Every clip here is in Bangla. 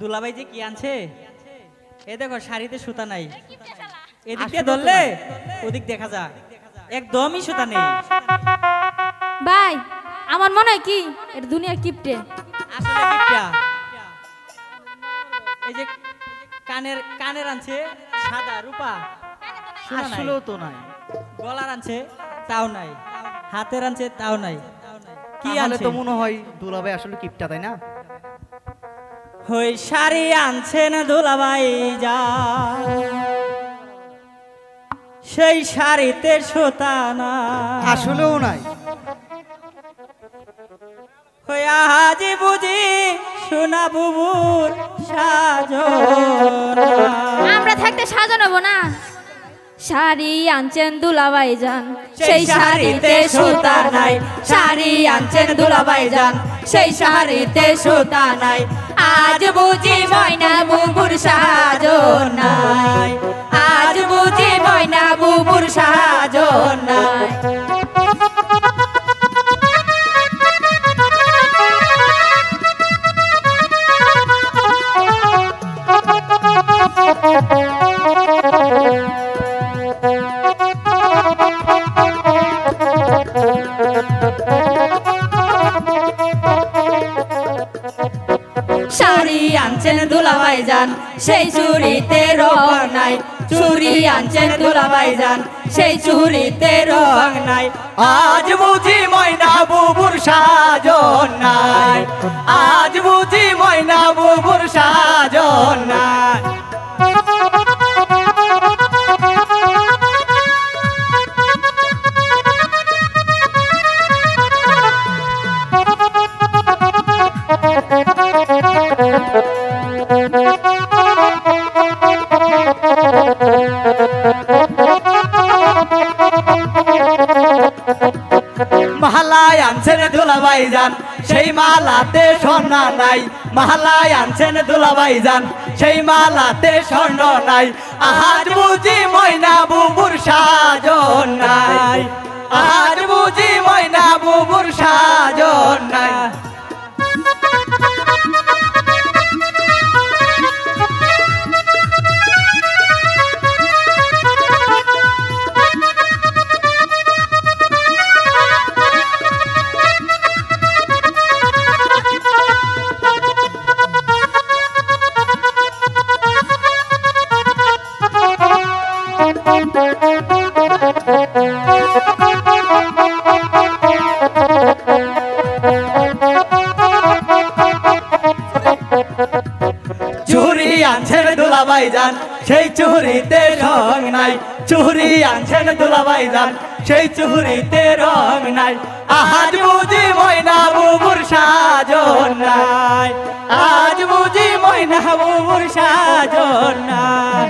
দুলাভাই যে কি আনছে এ দেখো শাড়িতে সুতা নাই এদিক দিয়ে ধরলে ওদিক দেখা যা একদমই সুতা নেই ভাই আমার মনে হয় কি এটা দুনিয়ার কিপটে আসলে কিপটা এই যে কানের আনছে সাদা রূপা আসলেও তো নাই গলার আনছে তাও নাই হাতের আনছে তাও নাই কি তাহলে আনছে তো মনে হয় দুলাভাই আসলে কিপটা তাই না হই শাড়ি আনছেন দুলাভাই যা সেই শাড়িতে সুতা না আসলেও নাই হই আজ বুঝি সোনা বুবুর সাজনা আমরা থাকতে সাজানো না শাড়ি আনছেন দুলাভাই যান সেই শাড়িতে সুতা নাই শাড়ি আনছেন দুলাভাই যান সেই শাড়িতে সুতা নাই আজ বুঝি ময়না বুবুর সাজনাই আজ বুঝি ময়না বুবুর সাজনাই শাড়ি আনছেন দুলাভাই যান সেই চুরিতে রং নাই চুরি আনছেন দুলাভাই যান সেই চুরিতে রং নাই আজ বুঝি ময়না বুবুর সাজন নাই আজ বুঝি ময়না বুবুর সাজন নাই মালায় আনছেন দুলাভাই যান সেই মালাতে সোনা নাই মালায় আনছেন দুলাভাই যান সেই মালাতে স্বর্ণ নাই আজ বুঝি ময়না বুবুর সাজন নাই আজ বুঝি ময়না বুবুর সাজন নাই চুরি আনছেন দুলাভাই যান সেই চুরিতে রং নাই চুরি আনছেন দুলাভাই যান সেই চুরিতে রং নাই আজ বুঝি ময়না বুবুর সাজন নাই আজ বুঝি ময়না বুবুর সাজন নাই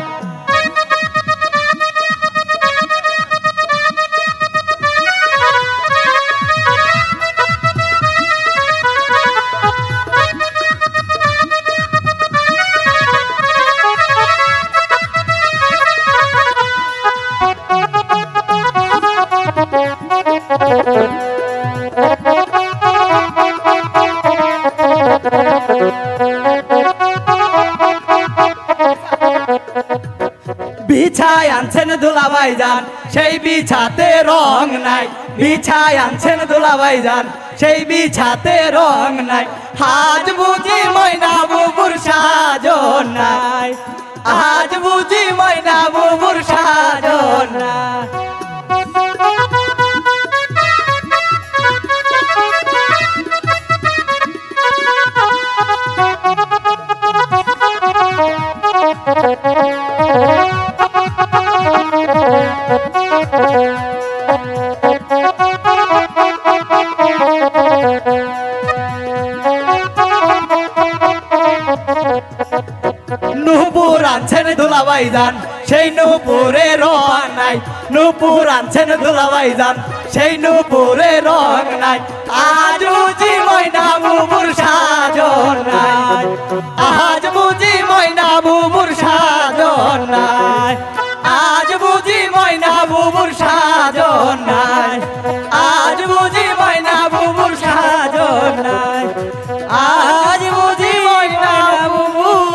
বিছায় আনছেন দুলাভাই যান সেই বিছাতে রং নাই বিছায় আনছেন দুলাভাই যান সেই বিছাতে রং নাই আজ বুঝি ময়না বুবুর সাজন নাই আজ বুঝি ময়না বুবুর সাজন নাই নুপুর আনছেন দুলাভাই যান সেই নুপুরে রং নাই নুপুর আনছেন দুলাভাই যান সেই নুপুরে রং নাই আজ বুঝি ময়না বুবুর সাজন নাই আজ বুঝি ময়না বুবুর সাজন নাই আজ বুঝি ময়না বুবুর সাজন নাই আজ বুঝি ময়না বুবুর সাজন নাই আজ বুঝি ময়না বুবুর